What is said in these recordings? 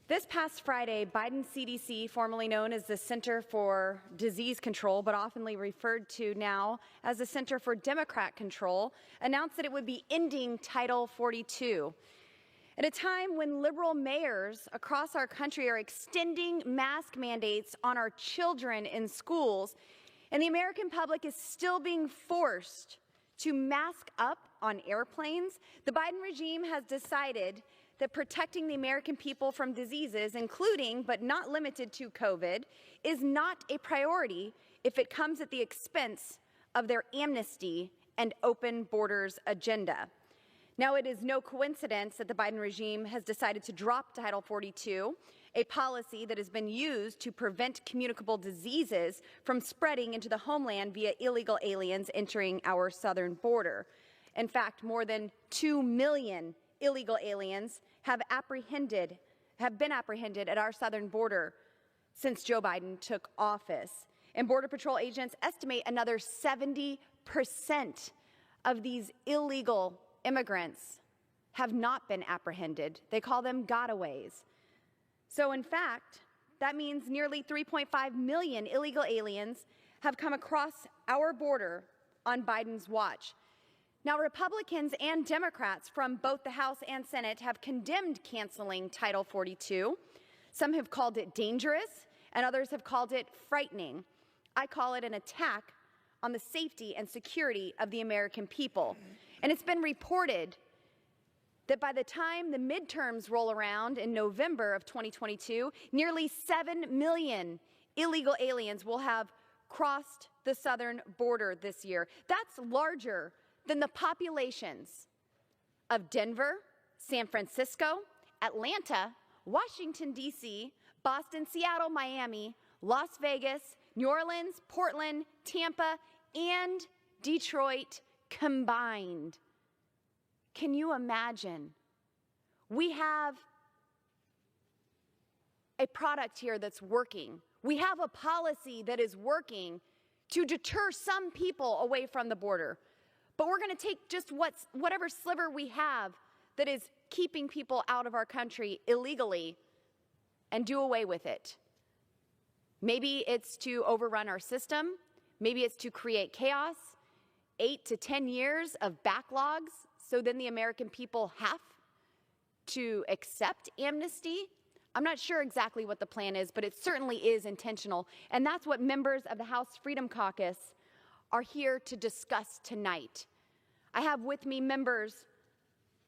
This past Friday, Biden's CDC, formerly known as the Center for Disease Control, but oftenly referred to now as the Center for Democrat Control, announced that it would be ending Title 42. At a time when liberal mayors across our country are extending mask mandates on our children in schools, and the American public is still being forced to mask up on airplanes, the Biden regime has decided that protecting the American people from diseases, including but not limited to COVID, is not a priority if it comes at the expense of their amnesty and open borders agenda. Now, it is no coincidence that the Biden regime has decided to drop Title 42, a policy that has been used to prevent communicable diseases from spreading into the homeland via illegal aliens entering our southern border. In fact, more than 2 million illegal aliens have been apprehended at our southern border since Joe Biden took office. And Border Patrol agents estimate another 70% of these illegal immigrants have not been apprehended. They call them gotaways. So in fact, that means nearly 3.5 million illegal aliens have come across our border on Biden's watch. Now, Republicans and Democrats from both the House and Senate have condemned canceling Title 42. Some have called it dangerous, and others have called it frightening. I call it an attack on the safety and security of the American people. And it's been reported that by the time the midterms roll around in November of 2022, nearly 7 million illegal aliens will have crossed the southern border this year. That's larger than the populations of Denver, San Francisco, Atlanta, Washington, D.C., Boston, Seattle, Miami, Las Vegas, New Orleans, Portland, Tampa, and Detroit combined. Can you imagine? We have a product here that's working. We have a policy that is working to deter some people away from the border. But we're going to take just whatever sliver we have that is keeping people out of our country illegally and do away with it. Maybe it's to overrun our system. Maybe it's to create chaos, 8 to 10 years of backlogs, so then the American people have to accept amnesty. I'm not sure exactly what the plan is, but it certainly is intentional. And that's what members of the House Freedom Caucus are here to discuss tonight. I have with me members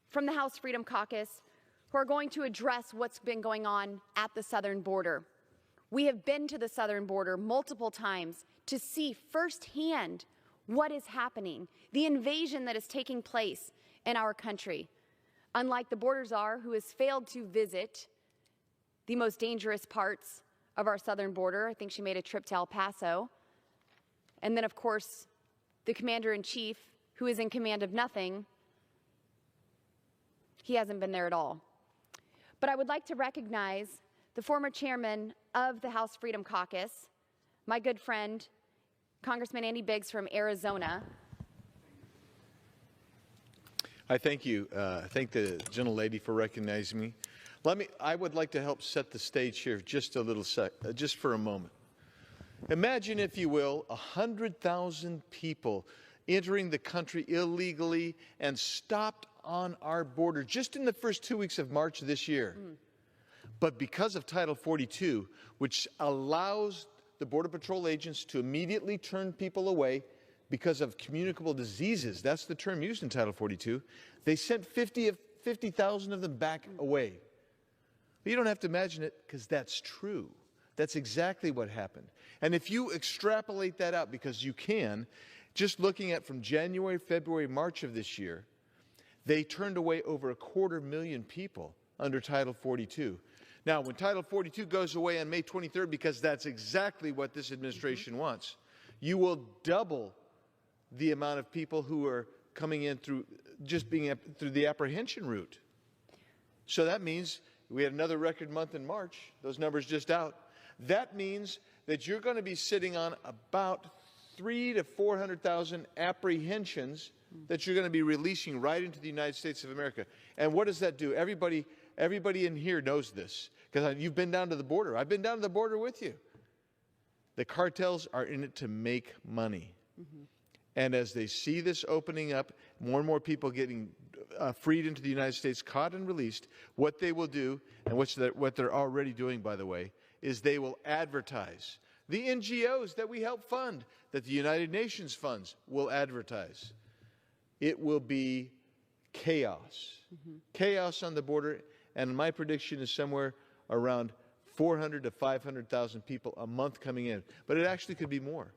from the House Freedom Caucus who are going to address what's been going on at the southern border. We have been to the southern border multiple times to see firsthand what is happening, the invasion that is taking place in our country. Unlike the border czar, who has failed to visit the most dangerous parts of our southern border, I think she made a trip to El Paso. And then, of course, the commander-in-chief, who is in command of nothing, he hasn't been there at all. But I would like to recognize the former chairman of the House Freedom Caucus, my good friend, Congressman Andy Biggs from Arizona. I thank you. Thank the gentlelady for recognizing me. I would like to help set the stage here just for a moment. Imagine, if you will, 100,000 people entering the country illegally and stopped on our border just in the first 2 weeks of March this year. But because of Title 42, which allows the Border Patrol agents to immediately turn people away because of communicable diseases, that's the term used in Title 42, they sent 50,000 of them back away. But you don't have to imagine it, because that's true. That's exactly what happened. And if you extrapolate that out, because you can, just looking at from January, February, March of this year, they turned away over 250,000 people under Title 42. Now, when Title 42 goes away on May 23rd, because that's exactly what this administration wants, you will double the amount of people who are coming in through through the apprehension route. So that means we had another record month in March. Those numbers just out. That means that you're going to be sitting on about 300,000 to 400,000 apprehensions that you're going to be releasing right into the United States of America. And what does that do? Everybody everybody in here knows this, because you've been down to the border. I've been down to the border with you. The cartels are in it to make money. And as they see this opening up, more and more people getting freed into the United States, caught and released, what they will do, and what they're already doing, by the way, is they will advertise. The NGOs that we help fund, that the United Nations funds, will advertise. It will be chaos. Chaos on the border, and my prediction is somewhere around 400 to 500,000 people a month coming in. But it actually could be more.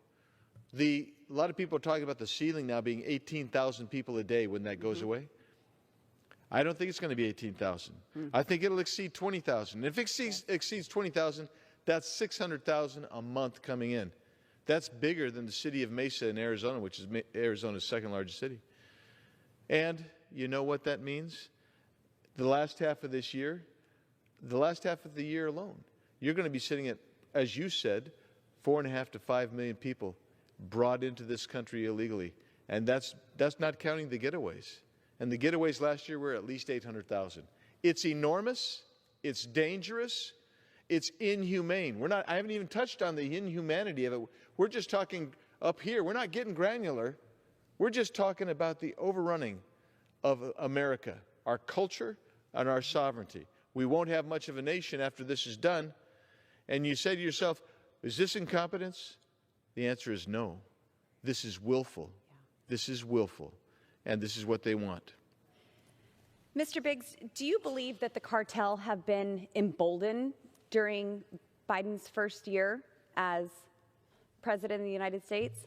A lot of people are talking about the ceiling now being 18,000 people a day when that goes away. I don't think it's going to be 18,000. I think it'll exceed 20,000. If it exceeds 20,000, that's 600,000 a month coming in. That's bigger than the city of Mesa in Arizona, which is Arizona's second largest city. And you know what that means? The last half of this year, the last half of the year alone, you're going to be sitting at, as you said, 4.5 to 5 million people brought into this country illegally. And that's not counting the getaways. And the getaways last year were at least 800,000. It's enormous. It's dangerous. It's inhumane. I haven't even touched on the inhumanity of it. We're just talking up here. We're not getting granular. We're just talking about the overrunning of America, our culture and our sovereignty. We won't have much of a nation after this is done. And you say to yourself, is this incompetence? The answer is no. This is willful. This is willful. And this is what they want. Mr. Biggs, do you believe that the cartel have been emboldened during Biden's first year as president of the United States?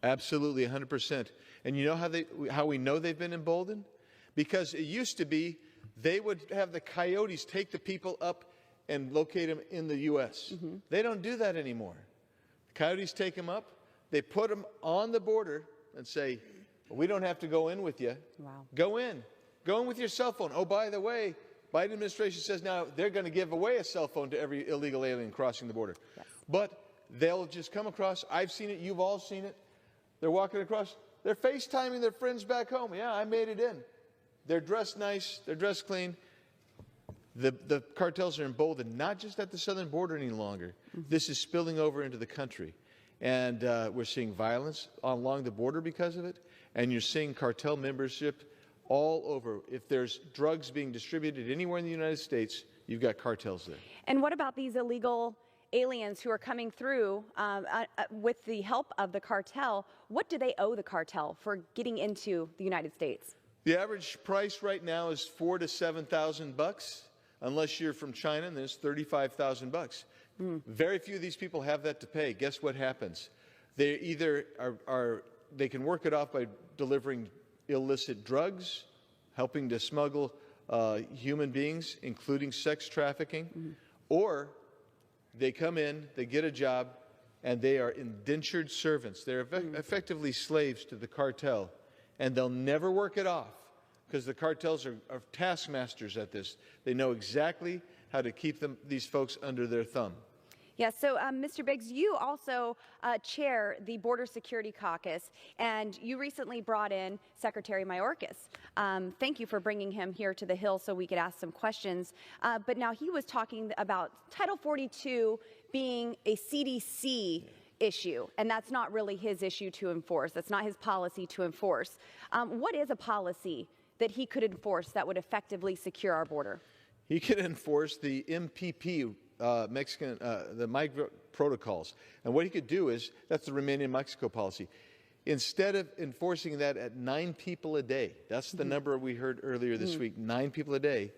Absolutely, 100%. And you know how we know they've been emboldened? Because it used to be they would have the coyotes take the people up and locate them in the U.S. They don't do that anymore. The coyotes take them up, they put them on the border and say, we don't have to go in with you. Wow. Go in. Go in with your cell phone. Oh, by the way, Biden administration says now they're going to give away a cell phone to every illegal alien crossing the border. Yes. But they'll just come across. I've seen it. You've all seen it. They're walking across. They're FaceTiming their friends back home. Yeah, I made it in. They're dressed nice. They're dressed clean. The cartels are emboldened, not just at the southern border any longer. This is spilling over into the country. And we're seeing violence along the border because of it. And you're seeing cartel membership all over. If there's drugs being distributed anywhere in the United States, you've got cartels there. And what about these illegal aliens who are coming through with the help of the cartel? What do they owe the cartel for getting into the United States? The average price right now is $4,000 to $7,000. Unless you're from China, and there's $35,000. Very few of these people have that to pay. Guess what happens? They either they can work it off by delivering illicit drugs, helping to smuggle human beings, including sex trafficking, or they come in, they get a job, and they are indentured servants. They're effectively slaves to the cartel, and they'll never work it off because the cartels are taskmasters at this. They know exactly how to keep these folks under their thumb. Yeah, so Mr. Biggs, you also chair the Border Security Caucus, and you recently brought in Secretary Mayorkas. Thank you for bringing him here to the Hill so we could ask some questions. But now he was talking about Title 42 being a CDC issue, and that's not really his issue to enforce. That's not his policy to enforce. What is a policy that he could enforce that would effectively secure our border? He could enforce the MPP, the migrant protocols. And what he could do is, that's the Remain in Mexico policy. Instead of enforcing that at 9 people a day, that's the number we heard earlier this week, 9 people a day,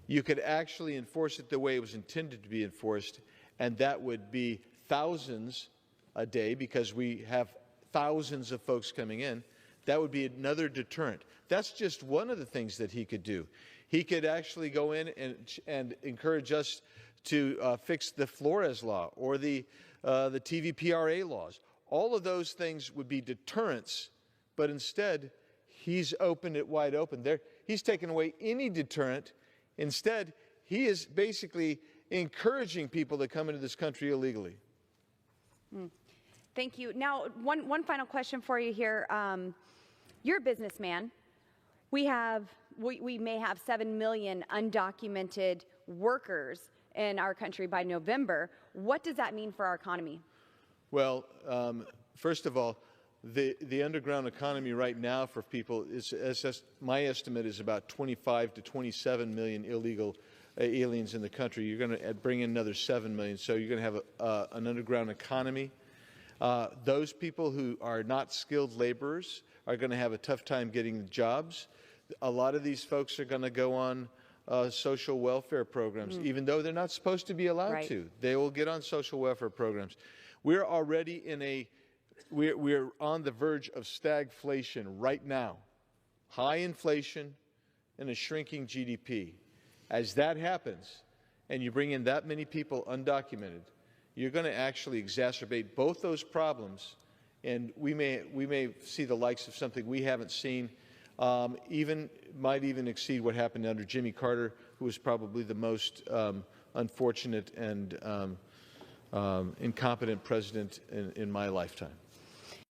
you could actually enforce it the way it was intended to be enforced, and that would be thousands a day because we have thousands of folks coming in. That would be another deterrent. That's just one of the things that he could do. He could actually go in and encourage us to fix the Flores law or the TVPRA laws. All of those things would be deterrents, but instead, he's opened it wide open. He's taken away any deterrent. Instead, he is basically encouraging people to come into this country illegally. Thank you. Now, one final question for you here. You're a businessman. We have we may have 7 million undocumented workers in our country by November. What does that mean for our economy? Well, first of all, the underground economy right now for people is my estimate is about 25 to 27 million illegal aliens in the country. You're going to bring in another 7 million, so you're going to have an underground economy. Those people who are not skilled laborers are going to have a tough time getting jobs. A lot of these folks are going to go on social welfare programs, even though they're not supposed to be allowed to. They will get on social welfare programs. We're already we're on the verge of stagflation right now. High inflation and a shrinking GDP. As that happens, and you bring in that many people undocumented, you're going to actually exacerbate both those problems, and we may see the likes of something we haven't seen, might even exceed what happened under Jimmy Carter, who was probably the most unfortunate and incompetent president in my lifetime.